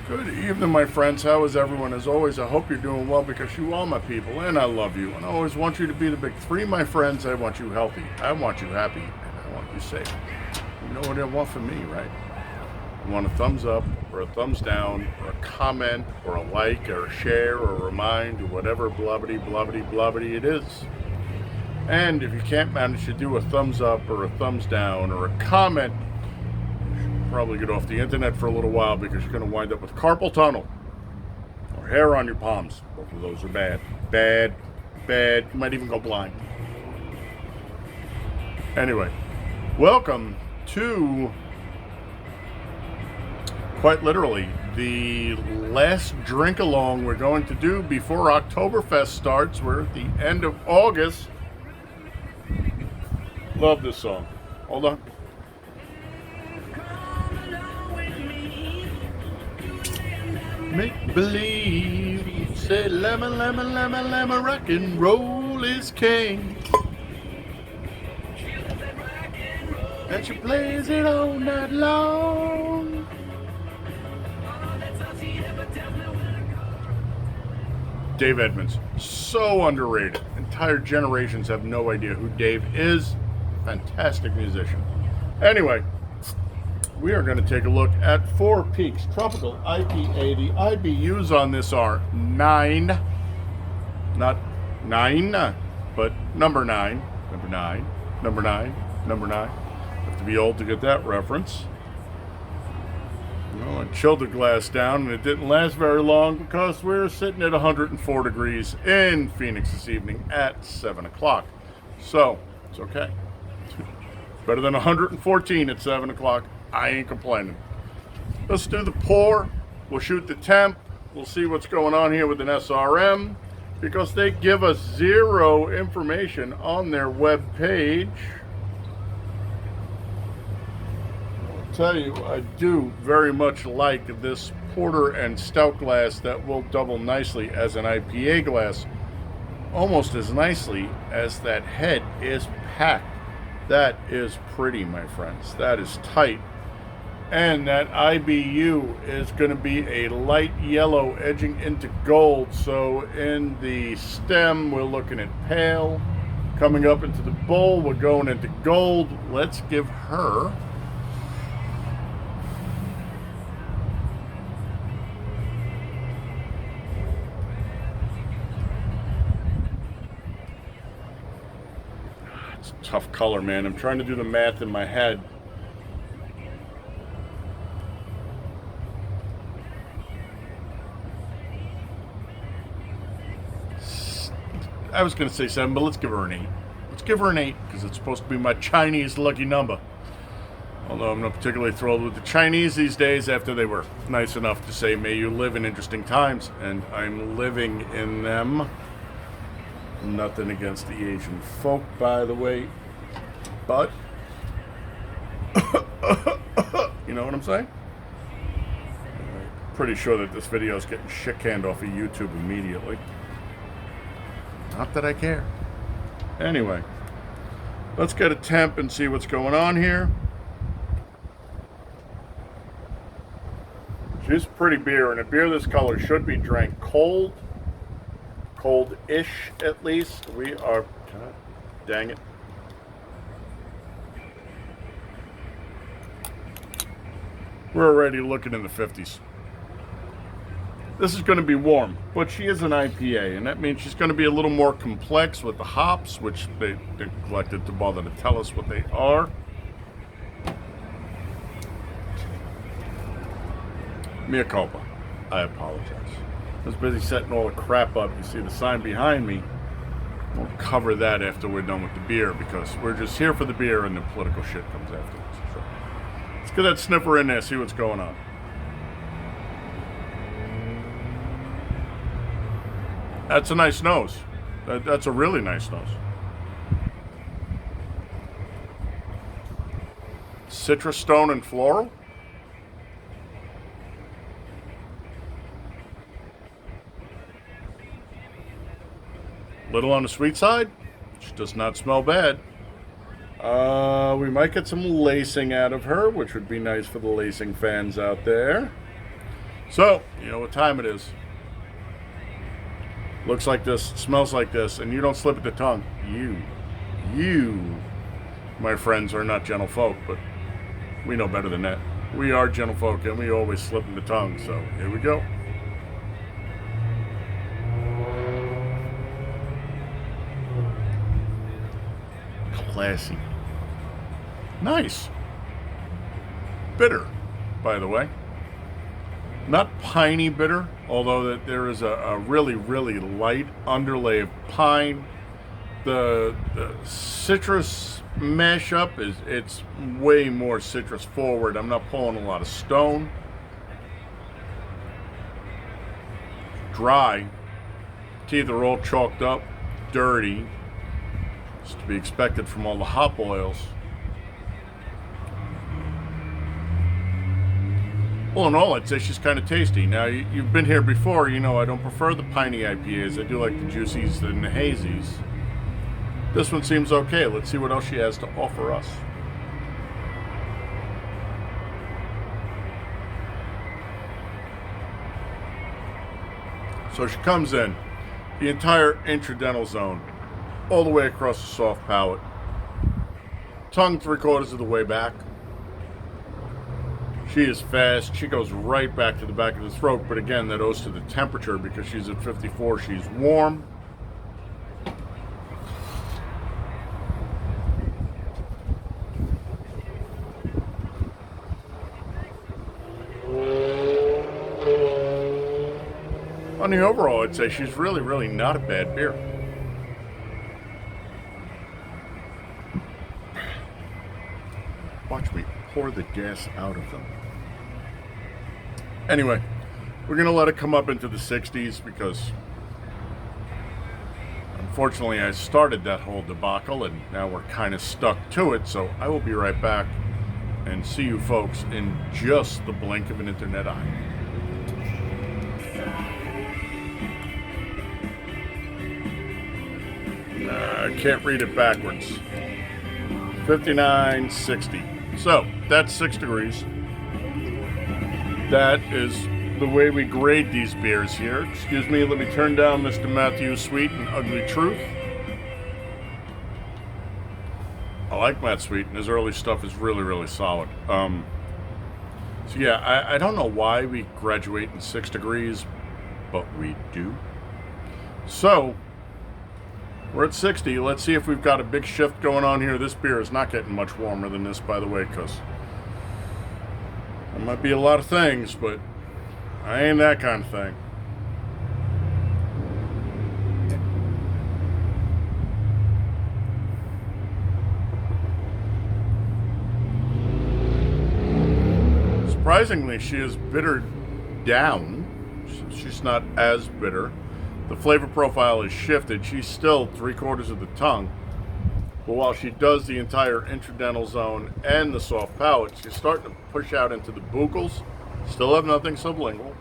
Good evening, my friends. How is everyone? As always, I hope you're doing well because you are my people and I love you. And I always want you to be the big three, my friends. I want you healthy, I want you happy, and I want you safe. You know what I want from me, right? I want a thumbs up or a thumbs down or a comment or a like or a share or a remind or whatever blubbity blubbity blubbity it is. And if you can't manage to do a thumbs up or a thumbs down or a comment, probably get off the internet for a little while because you're going to wind up with carpal tunnel or hair on your palms. Both of those are bad. Bad. Bad. You might even go blind. Anyway, welcome to, quite literally, the last drink along we're going to do before Oktoberfest starts. We're at the end of August. Love this song. Hold on. Make believe, say lemon, lemon, lemon, lemon, rock and roll is king. And she plays it all night long. Dave Edmunds, so underrated. Entire generations have no idea who Dave is. Fantastic musician. Anyway, we are going to take a look at Four Peaks Tropical IPA. The IBUs on this are 9, not 9, but number 9, number 9, number 9, number 9. Have to be old to get that reference. Well, I chilled the glass down, and it didn't last very long because we're sitting at 104 degrees in Phoenix this evening at 7 o'clock. So, it's okay. Better than 114 at 7 o'clock. I ain't complaining. Let's do the pour. We'll shoot the temp. We'll see what's going on here with an SRM because they give us zero information on their web page. I'll tell you, I do very much like this porter and stout glass that will double nicely as an IPA glass, almost as nicely as that head is packed. That is pretty, my friends. That is tight. And that IBU is going to be a light yellow edging into gold. So in the stem, we're looking at pale. Coming up into the bowl, we're going into gold. Let's give her it's a tough color, man. I'm trying to do the math in my head. I was going to say 7, but let's give her an 8. Let's give her an 8 because it's supposed to be my Chinese lucky number. Although I'm not particularly thrilled with the Chinese these days after they were nice enough to say, may you live in interesting times. And I'm living in them. Nothing against the Asian folk, by the way. But, you know what I'm saying? Pretty sure that this video is getting shit-canned off of YouTube immediately. Not that I care. Anyway, let's get a temp and see what's going on here. She's a pretty beer, and a beer this color should be drank cold. Cold-ish, at least. We are... God, dang it. We're already looking in the 50s. This is going to be warm, but she is an IPA, and that means she's going to be a little more complex with the hops, which they neglected to bother to tell us what they are. Mea culpa. I apologize. I was busy setting all the crap up. You see the sign behind me. We'll cover that after we're done with the beer because we're just here for the beer and the political shit comes afterwards. So let's get that sniffer in there, see what's going on. That's a nice nose. That's a really nice nose. Citrus, stone, and floral. Little on the sweet side, which does not smell bad. We might get some lacing out of her, which would be nice for the lacing fans out there. So, you know what time it is. Looks like this, smells like this, and you don't slip at the tongue. You, my friends, are not gentle folk, but we know better than that. We are gentle folk, and we always slip in the tongue, so here we go. Classy. Nice. Bitter, by the way. Not piney bitter, although that there is a really, really light underlay of pine. The citrus mashup it's way more citrus forward. I'm not pulling a lot of stone. Dry. Teeth are all chalked up, dirty. It's to be expected from all the hop oils. All in all, I'd say she's kind of tasty. Now, you've been here before, you know I don't prefer the piney IPAs. I do like the juicies and the hazies. This one seems okay. Let's see what else she has to offer us. So she comes in, the entire intradental zone, all the way across the soft palate. Tongue 3/4 of the way back. She is fast. She goes right back to the back of the throat, but again, that owes to the temperature because she's at 54. She's warm. On the overall, I'd say she's really, really not a bad beer. Watch me pour the gas out of them. Anyway, we're going to let it come up into the 60s because unfortunately I started that whole debacle and now we're kind of stuck to it. So I will be right back and see you folks in just the blink of an internet eye. I can't read it backwards. 59.60. So that's 6 degrees. That is the way we grade these beers here. Excuse me, let me turn down Mr. Matthew's Sweet and Ugly Truth. I like Matt Sweet, and his early stuff is really, really solid. So yeah, I don't know why we graduate in 6 degrees, but we do. So we're at 60. Let's see if we've got a big shift going on here. This beer is not getting much warmer than this, by the way, because there might be a lot of things, but I ain't that kind of thing. Surprisingly, she is bittered down. She's not as bitter. The flavor profile is shifted. She's still 3/4 of the tongue. But while she does the entire intradental zone and the soft palate, she's starting to push out into the buccals. Still have nothing sublingual.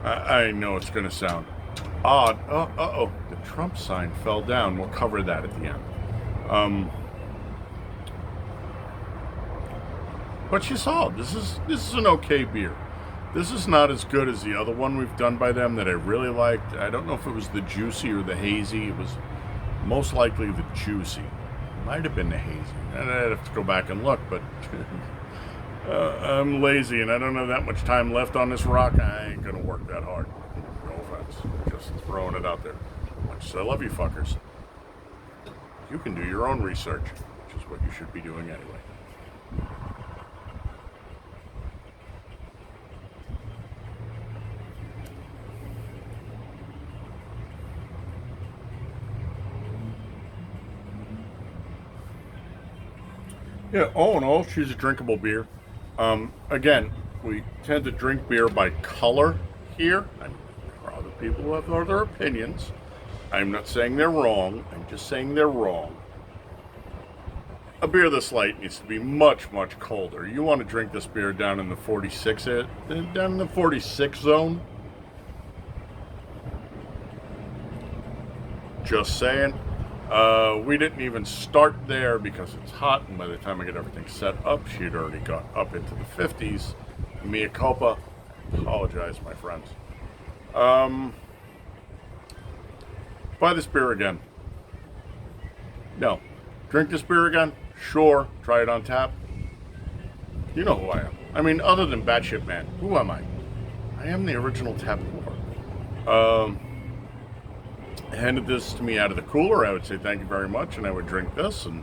I know it's going to sound odd. Uh-oh. The Trump sign fell down. We'll cover that at the end. But she's solid. This is an okay beer. This is not as good as the other one we've done by them that I really liked. I don't know if it was the juicy or the hazy. It was most likely the juicy. Might have been the hazy. And I'd have to go back and look, but I'm lazy and I don't have that much time left on this rock. I ain't gonna work that hard. No offense. Just throwing it out there. Much as I love you fuckers. You can do your own research, which is what you should be doing anyway. Yeah, all in all, she's a drinkable beer. Again, we tend to drink beer by color here. I mean, there are other people who have other opinions. I'm not saying they're wrong. I'm just saying they're wrong. A beer this light needs to be much, much colder. You want to drink this beer down in the 46 zone. Just saying. We didn't even start there because it's hot, and by the time I get everything set up, she had already got up into the 50s. Mea culpa. Apologize, my friends. Buy this beer again. No. Drink this beer again? Sure. Try it on tap. You know who I am. I mean, other than Batshit Man, who am I? I am the original tap whore. Handed this to me out of the cooler, I would say thank you very much, and I would drink this, and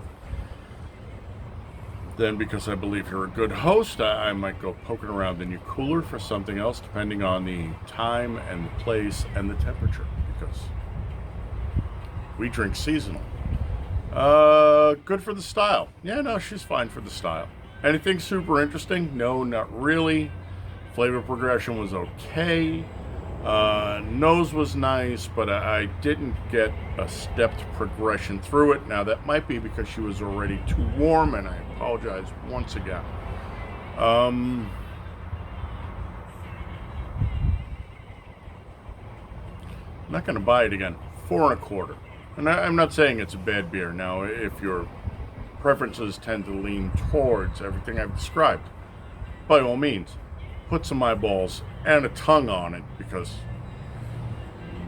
then because I believe you're a good host, I might go poking around the new cooler for something else, depending on the time and the place and the temperature, because we drink seasonal. Good for the style. Yeah, no, she's fine for the style. Anything super interesting? No, not really. Flavor progression was okay. Nose was nice, but I didn't get a stepped progression through it. Now, that might be because she was already too warm, and I apologize once again. I'm not going to buy it again. 4 1/4. And I'm not saying it's a bad beer. Now, if your preferences tend to lean towards everything I've described, by all means, put some eyeballs and a tongue on it, because,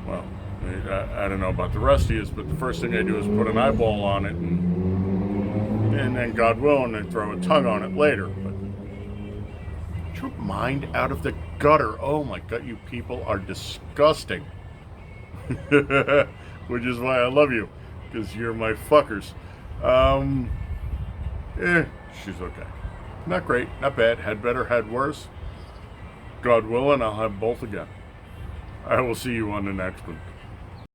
well, I don't know about the rest of you, but the first thing I do is put an eyeball on it, and then, God willing, I throw a tongue on it later. But get your mind out of the gutter. Oh my God, you people are disgusting. Which is why I love you, because you're my fuckers. She's okay. Not great, not bad. Had better, had worse. God willing, I'll have both again. I will see you on the next one.